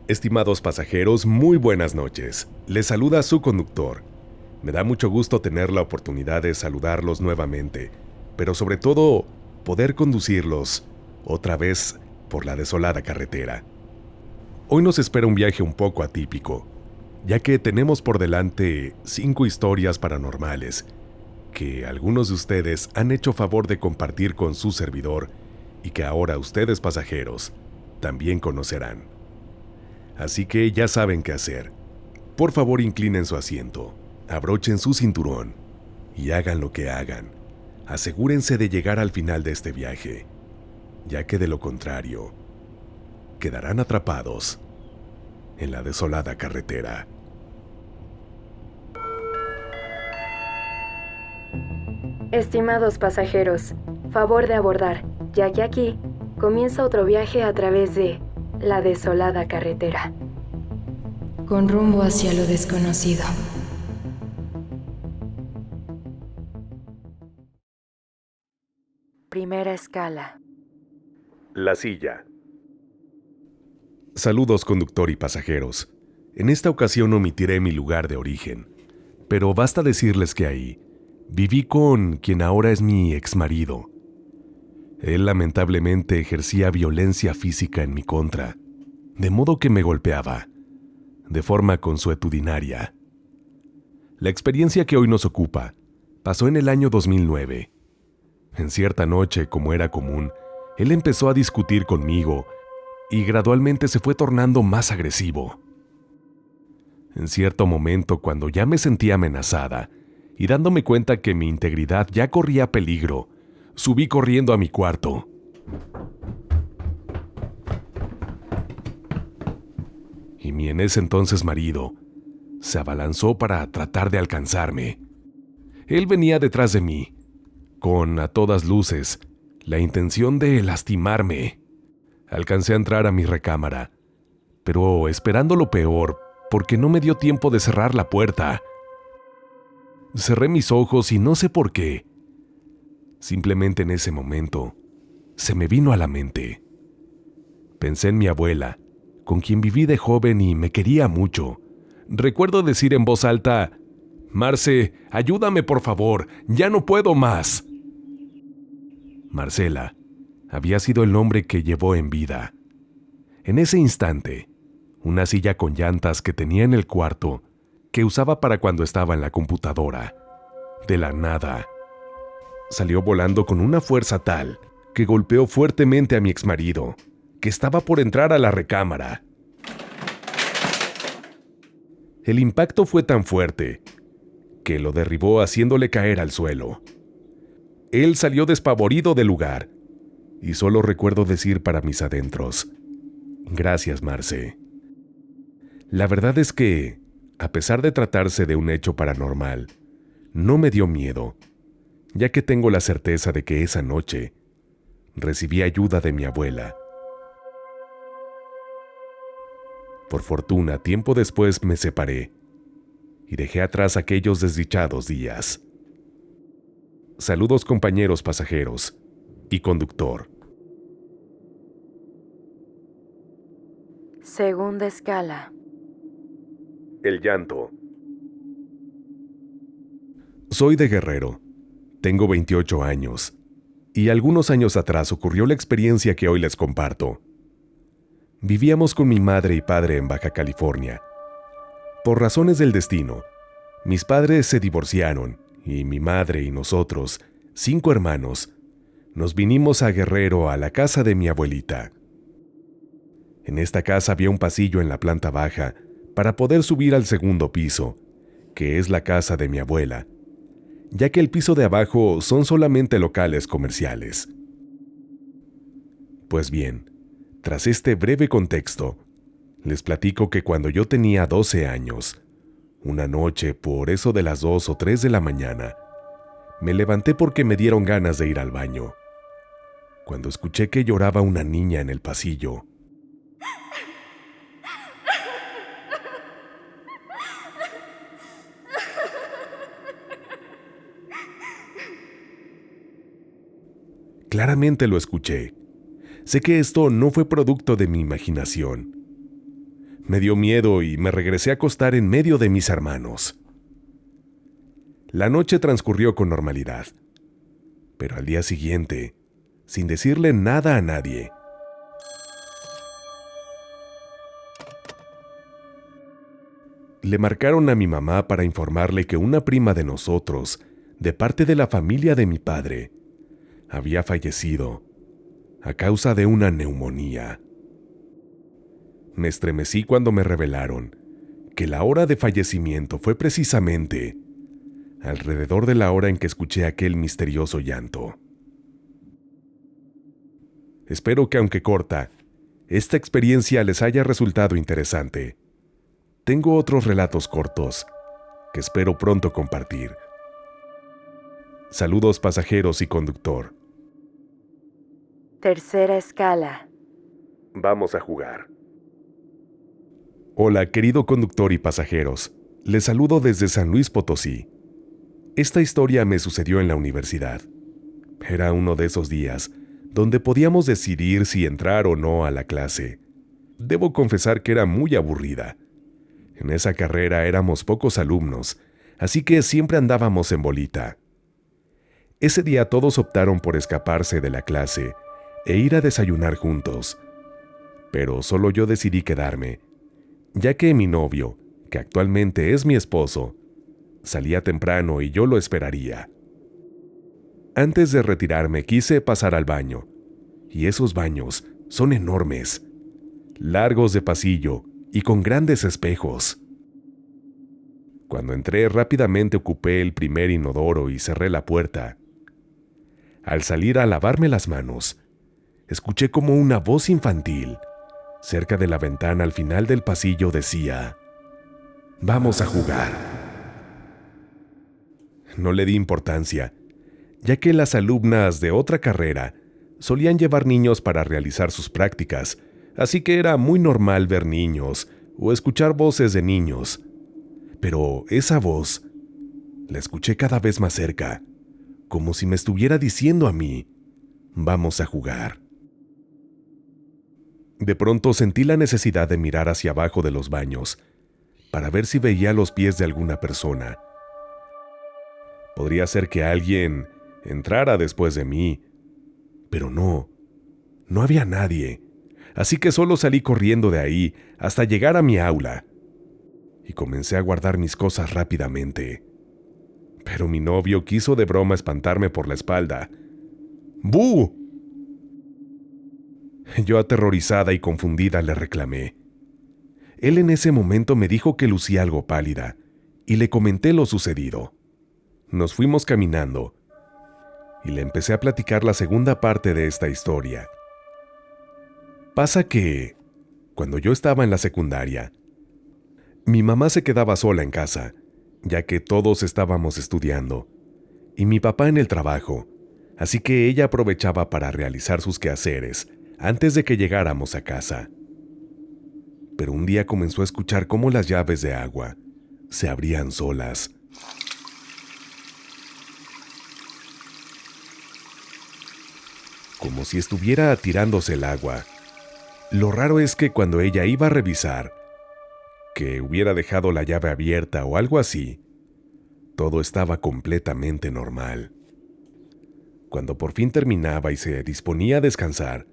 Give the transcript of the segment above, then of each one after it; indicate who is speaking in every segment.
Speaker 1: Estimados pasajeros, muy buenas noches. Les saluda su conductor. Me da mucho gusto tener la oportunidad de saludarlos nuevamente, pero sobre todo, poder conducirlos otra vez por la desolada carretera. Hoy nos espera un viaje un poco atípico, ya que tenemos por delante 5 historias paranormales que algunos de ustedes han hecho favor de compartir con su servidor y que ahora ustedes pasajeros también conocerán. Así que ya saben qué hacer. Por favor, inclinen su asiento, abrochen su cinturón y hagan lo que hagan. Asegúrense de llegar al final de este viaje, ya que de lo contrario, quedarán atrapados en la desolada carretera.
Speaker 2: Estimados pasajeros, favor de abordar, ya que aquí comienza otro viaje a través de la desolada carretera, con rumbo hacia lo desconocido. Primera escala.
Speaker 1: La silla. Saludos, conductor y pasajeros. En esta ocasión omitiré mi lugar de origen, pero basta decirles que ahí viví con quien ahora es mi exmarido. Él lamentablemente ejercía violencia física en mi contra, de modo que me golpeaba, de forma consuetudinaria. La experiencia que hoy nos ocupa pasó en el año 2009. En cierta noche, como era común, él empezó a discutir conmigo y gradualmente se fue tornando más agresivo. En cierto momento, cuando ya me sentía amenazada y dándome cuenta que mi integridad ya corría peligro, subí corriendo a mi cuarto. Y mi en ese entonces marido se abalanzó para tratar de alcanzarme. Él venía detrás de mí, con, a todas luces, la intención de lastimarme. Alcancé a entrar a mi recámara, pero esperando lo peor, porque no me dio tiempo de cerrar la puerta. Cerré mis ojos y no sé por qué. Simplemente en ese momento, se me vino a la mente. Pensé en mi abuela, con quien viví de joven y me quería mucho. Recuerdo decir en voz alta: «Marce, ayúdame por favor, ya no puedo más». Marcela había sido el nombre que llevó en vida. En ese instante, una silla con llantas que tenía en el cuarto, que usaba para cuando estaba en la computadora, de la nada, salió volando con una fuerza tal que golpeó fuertemente a mi exmarido, que estaba por entrar a la recámara. El impacto fue tan fuerte que lo derribó haciéndole caer al suelo. Él salió despavorido del lugar y solo recuerdo decir para mis adentros: «Gracias, Marce». La verdad es que, a pesar de tratarse de un hecho paranormal, no me dio miedo, ya que tengo la certeza de que esa noche recibí ayuda de mi abuela. Por fortuna, tiempo después me separé y dejé atrás aquellos desdichados días. Saludos, compañeros pasajeros y conductor.
Speaker 2: Segunda escala.
Speaker 1: El llanto. Soy de Guerrero. Tengo 28 años. Y algunos años atrás ocurrió la experiencia que hoy les comparto. Vivíamos con mi madre y padre en Baja California. Por razones del destino, mis padres se divorciaron y mi madre y nosotros, 5 hermanos, nos vinimos a Guerrero a la casa de mi abuelita. En esta casa había un pasillo en la planta baja para poder subir al segundo piso, que es la casa de mi abuela, ya que el piso de abajo son solamente locales comerciales. Pues bien, tras este breve contexto, les platico que cuando yo tenía 12 años, una noche por eso de las 2 o 3 de la mañana, me levanté porque me dieron ganas de ir al baño. Cuando escuché que lloraba una niña en el pasillo, claramente lo escuché. Sé que esto no fue producto de mi imaginación, Me dio miedo y me regresé a acostar en medio de mis hermanos. La noche transcurrió con normalidad, pero al día siguiente, sin decirle nada a nadie, le marcaron a mi mamá para informarle que una prima de nosotros, de parte de la familia de mi padre, había fallecido a causa de una neumonía. Me estremecí cuando me revelaron que la hora de fallecimiento fue precisamente alrededor de la hora en que escuché aquel misterioso llanto. Espero que, aunque corta, esta experiencia les haya resultado interesante. Tengo otros relatos cortos que espero pronto compartir. Saludos, pasajeros y conductor.
Speaker 2: Tercera escala.
Speaker 1: Vamos a jugar. Hola, querido conductor y pasajeros. Les saludo desde San Luis Potosí. Esta historia me sucedió en la universidad. Era uno de esos días donde podíamos decidir si entrar o no a la clase. Debo confesar que era muy aburrida. En esa carrera éramos pocos alumnos, así que siempre andábamos en bolita. Ese día todos optaron por escaparse de la clase e ir a desayunar juntos. Pero solo yo decidí quedarme, ya que mi novio, que actualmente es mi esposo, salía temprano y yo lo esperaría. Antes de retirarme quise pasar al baño, y esos baños son enormes, largos de pasillo y con grandes espejos. Cuando entré rápidamente ocupé el primer inodoro y cerré la puerta. Al salir a lavarme las manos, escuché como una voz infantil, cerca de la ventana al final del pasillo, decía: «Vamos a jugar». No le di importancia, ya que las alumnas de otra carrera solían llevar niños para realizar sus prácticas, así que era muy normal ver niños o escuchar voces de niños. Pero esa voz la escuché cada vez más cerca, como si me estuviera diciendo a mí: «Vamos a jugar». De pronto sentí la necesidad de mirar hacia abajo de los baños, para ver si veía los pies de alguna persona. Podría ser que alguien entrara después de mí, pero no había nadie, así que solo salí corriendo de ahí hasta llegar a mi aula, y comencé a guardar mis cosas rápidamente. Pero mi novio quiso de broma espantarme por la espalda. ¡Bú! Yo, aterrorizada y confundida, le reclamé. Él en ese momento me dijo que lucía algo pálida, y le comenté lo sucedido. Nos fuimos caminando, y le empecé a platicar la segunda parte de esta historia. Pasa que, cuando yo estaba en la secundaria, mi mamá se quedaba sola en casa, ya que todos estábamos estudiando, y mi papá en el trabajo, así que ella aprovechaba para realizar sus quehaceres antes de que llegáramos a casa. Pero un día comenzó a escuchar cómo las llaves de agua se abrían solas. Como si estuviera tirándose el agua. Lo raro es que cuando ella iba a revisar, que hubiera dejado la llave abierta o algo así, todo estaba completamente normal. Cuando por fin terminaba y se disponía a descansar,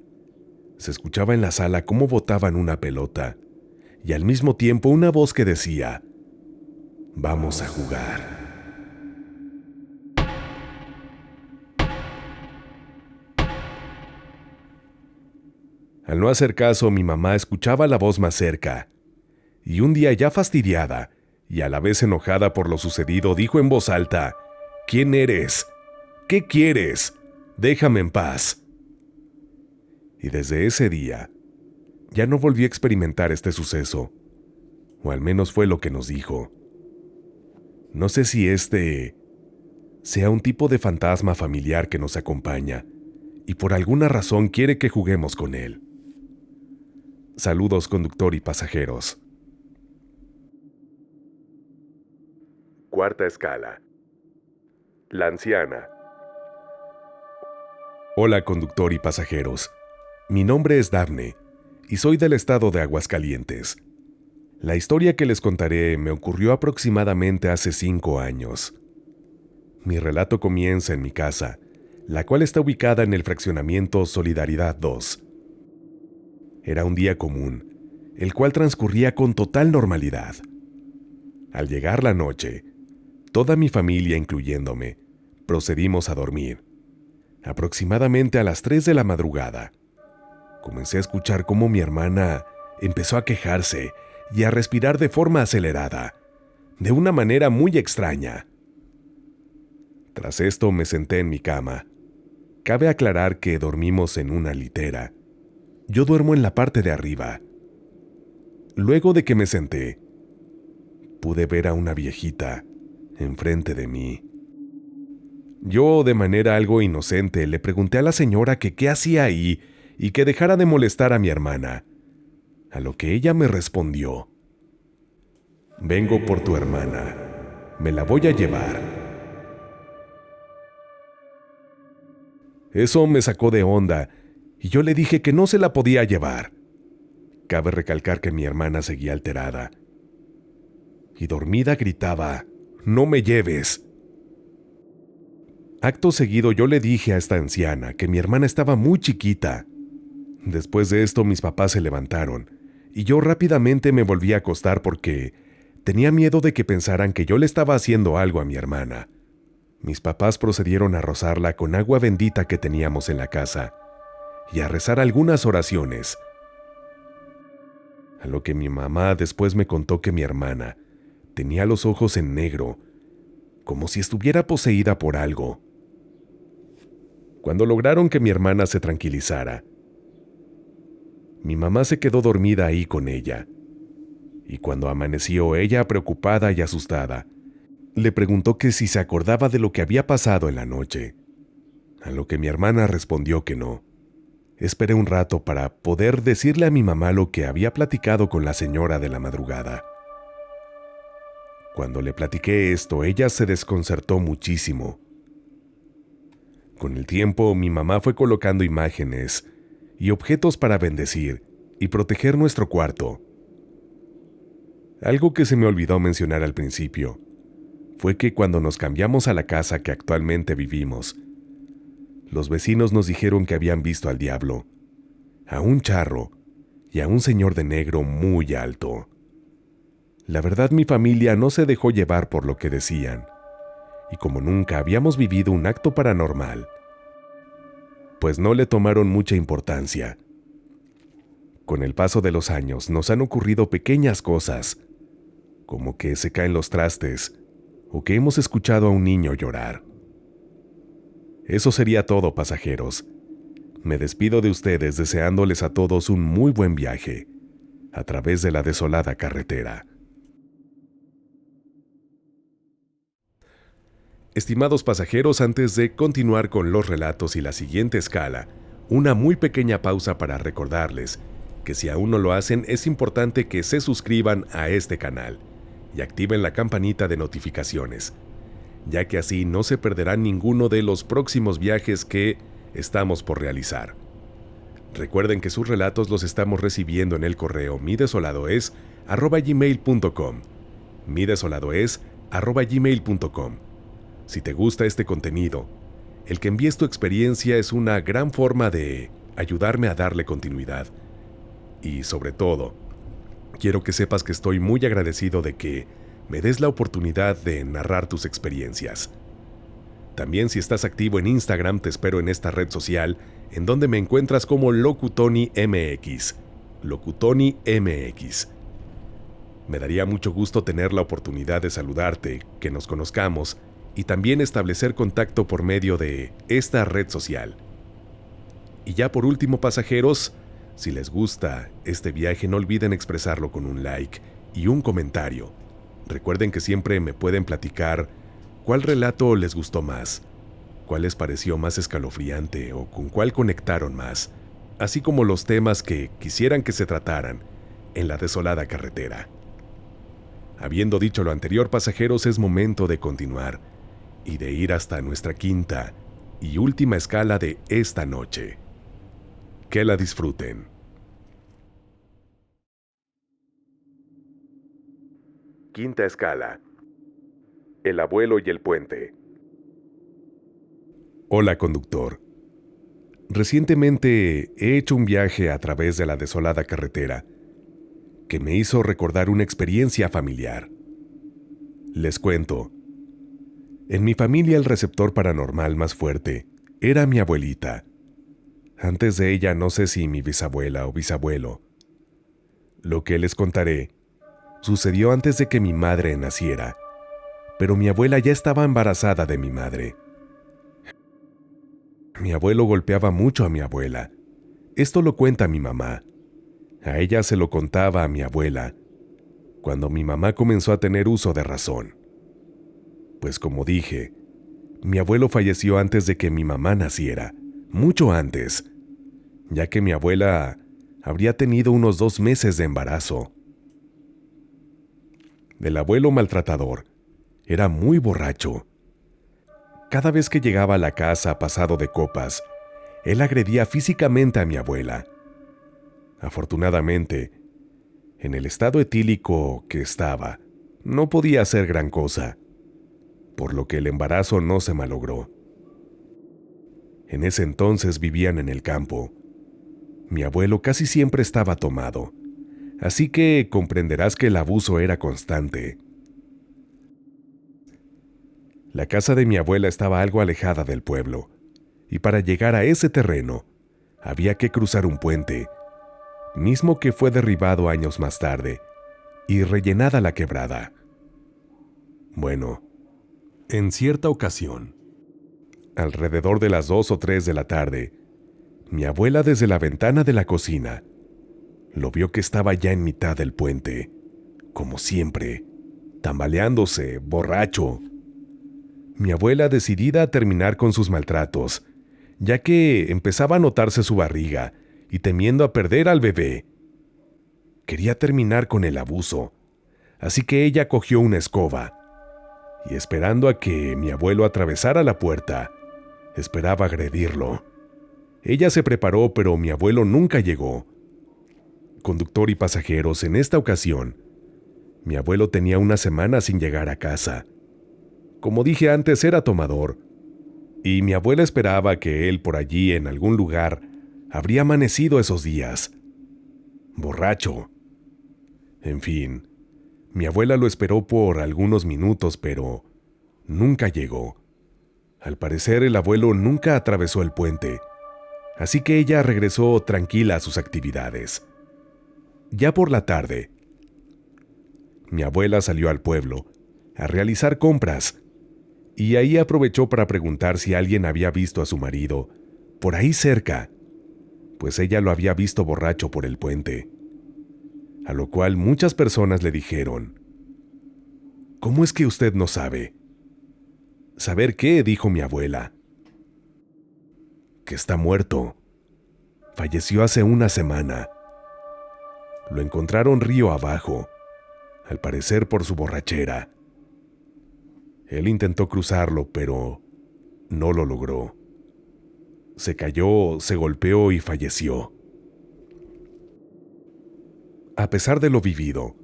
Speaker 1: se escuchaba en la sala cómo botaban una pelota, y al mismo tiempo una voz que decía: «Vamos a jugar». Al no hacer caso, mi mamá escuchaba la voz más cerca, y un día, ya fastidiada y a la vez enojada por lo sucedido, dijo en voz alta: «¿Quién eres? ¿Qué quieres? Déjame en paz». Y desde ese día, ya no volví a experimentar este suceso, o al menos fue lo que nos dijo. No sé si este sea un tipo de fantasma familiar que nos acompaña, y por alguna razón quiere que juguemos con él. Saludos, conductor y pasajeros. Cuarta escala. La anciana. Hola, conductor y pasajeros. Mi nombre es Dafne, y soy del estado de Aguascalientes. La historia que les contaré me ocurrió aproximadamente hace 5 años. Mi relato comienza en mi casa, la cual está ubicada en el fraccionamiento Solidaridad 2. Era un día común, el cual transcurría con total normalidad. Al llegar la noche, toda mi familia, incluyéndome, procedimos a dormir. Aproximadamente a las 3 de la madrugada, comencé a escuchar cómo mi hermana empezó a quejarse y a respirar de forma acelerada, de una manera muy extraña. Tras esto me senté en mi cama. Cabe aclarar que dormimos en una litera. Yo duermo en la parte de arriba. Luego de que me senté, pude ver a una viejita enfrente de mí. Yo, de manera algo inocente, le pregunté a la señora que qué hacía ahí y que dejara de molestar a mi hermana, a lo que ella me respondió: «Vengo por tu hermana, me la voy a llevar». Eso me sacó de onda y yo le dije que no se la podía llevar. Cabe recalcar que mi hermana seguía alterada y dormida gritaba: «¡No me lleves!». Acto seguido yo le dije a esta anciana que mi hermana estaba muy chiquita. Después de esto mis papás se levantaron y yo rápidamente me volví a acostar porque tenía miedo de que pensaran que yo le estaba haciendo algo a mi hermana. Mis papás procedieron a rozarla con agua bendita que teníamos en la casa y a rezar algunas oraciones. A lo que mi mamá después me contó que mi hermana tenía los ojos en negro, como si estuviera poseída por algo. Cuando lograron que mi hermana se tranquilizara, mi mamá se quedó dormida ahí con ella, y cuando amaneció ella preocupada y asustada, le preguntó que si se acordaba de lo que había pasado en la noche, a lo que mi hermana respondió que no. Esperé un rato para poder decirle a mi mamá lo que había platicado con la señora de la madrugada. Cuando le platiqué esto, ella se desconcertó muchísimo. Con el tiempo, mi mamá fue colocando imágenes y objetos para bendecir y proteger nuestro cuarto. Algo que se me olvidó mencionar al principio fue que cuando nos cambiamos a la casa que actualmente vivimos, los vecinos nos dijeron que habían visto al diablo, a un charro y a un señor de negro muy alto. La verdad, mi familia no se dejó llevar por lo que decían, y como nunca habíamos vivido un acto paranormal, pues no le tomaron mucha importancia. Con el paso de los años nos han ocurrido pequeñas cosas, como que se caen los trastes o que hemos escuchado a un niño llorar. Eso sería todo, pasajeros. Me despido de ustedes deseándoles a todos un muy buen viaje a través de la desolada carretera. Estimados pasajeros, antes de continuar con los relatos y la siguiente escala, una muy pequeña pausa para recordarles que si aún no lo hacen, es importante que se suscriban a este canal y activen la campanita de notificaciones, ya que así no se perderán ninguno de los próximos viajes que estamos por realizar. Recuerden que sus relatos los estamos recibiendo en el correo midesoladoes@gmail.com. midesoladoes@gmail.com. Si te gusta este contenido, el que envíes tu experiencia es una gran forma de ayudarme a darle continuidad. Y sobre todo, quiero que sepas que estoy muy agradecido de que me des la oportunidad de narrar tus experiencias. También, si estás activo en Instagram, te espero en esta red social, en donde me encuentras como LocuTonyMX. LocuTonyMX. Me daría mucho gusto tener la oportunidad de saludarte, que nos conozcamos y también establecer contacto por medio de esta red social. Y ya por último, pasajeros, si les gusta este viaje, no olviden expresarlo con un like y un comentario. Recuerden que siempre me pueden platicar cuál relato les gustó más, cuál les pareció más escalofriante o con cuál conectaron más, así como los temas que quisieran que se trataran en la desolada carretera. Habiendo dicho lo anterior, pasajeros, es momento de continuar y de ir hasta nuestra quinta y última escala de esta noche. Que la disfruten. Quinta escala. El abuelo y el puente. Hola, conductor. Recientemente he hecho un viaje a través de la desolada carretera que me hizo recordar una experiencia familiar. Les cuento. En mi familia el receptor paranormal más fuerte era mi abuelita. Antes de ella no sé si mi bisabuela o bisabuelo. Lo que les contaré sucedió antes de que mi madre naciera, pero mi abuela ya estaba embarazada de mi madre. Mi abuelo golpeaba mucho a mi abuela. Esto lo cuenta mi mamá. A ella se lo contaba a mi abuela, cuando mi mamá comenzó a tener uso de razón. Pues como dije, mi abuelo falleció antes de que mi mamá naciera, mucho antes, ya que mi abuela habría tenido unos 2 meses de embarazo. El abuelo maltratador era muy borracho. Cada vez que llegaba a la casa pasado de copas, él agredía físicamente a mi abuela. Afortunadamente, en el estado etílico que estaba, no podía hacer gran cosa, por lo que el embarazo no se malogró. En ese entonces vivían en el campo. Mi abuelo casi siempre estaba tomado, así que comprenderás que el abuso era constante. La casa de mi abuela estaba algo alejada del pueblo, y para llegar a ese terreno había que cruzar un puente, mismo que fue derribado años más tarde, y rellenada la quebrada. Bueno, en cierta ocasión, alrededor de las 2 o 3 de la tarde, mi abuela desde la ventana de la cocina lo vio que estaba ya en mitad del puente, como siempre, tambaleándose, borracho. Mi abuela decidida a terminar con sus maltratos, ya que empezaba a notarse su barriga y temiendo a perder al bebé. Quería terminar con el abuso, así que ella cogió una escoba y esperando a que mi abuelo atravesara la puerta, esperaba agredirlo. Ella se preparó, pero mi abuelo nunca llegó. Conductor y pasajeros, en esta ocasión, mi abuelo tenía una semana sin llegar a casa. Como dije antes, era tomador, y mi abuela esperaba que él por allí en algún lugar habría amanecido esos días. Borracho. En fin, mi abuela lo esperó por algunos minutos, pero nunca llegó. Al parecer, el abuelo nunca atravesó el puente, así que ella regresó tranquila a sus actividades. Ya por la tarde, mi abuela salió al pueblo a realizar compras, y ahí aprovechó para preguntar si alguien había visto a su marido por ahí cerca, pues ella lo había visto borracho por el puente. A lo cual muchas personas le dijeron: ¿Cómo es que usted no sabe? ¿Saber qué?, dijo mi abuela. Que está muerto. Falleció hace una semana. Lo encontraron río abajo, al parecer por su borrachera. Él intentó cruzarlo, pero no lo logró. Se cayó, se golpeó y falleció. A pesar de lo vivido,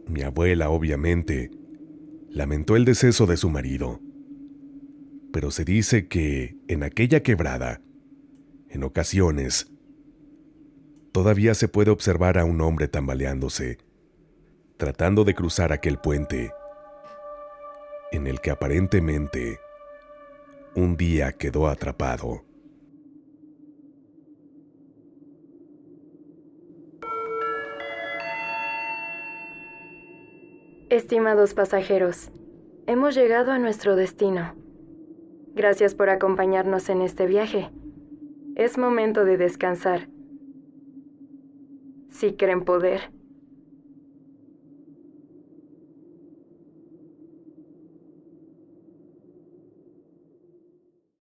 Speaker 1: mi abuela, obviamente, lamentó el deceso de su marido. Pero se dice que en aquella quebrada, en ocasiones, todavía se puede observar a un hombre tambaleándose, tratando de cruzar aquel puente, en el que aparentemente un día quedó atrapado.
Speaker 2: Estimados pasajeros, hemos llegado a nuestro destino. Gracias por acompañarnos en este viaje. Es momento de descansar. Si creen poder.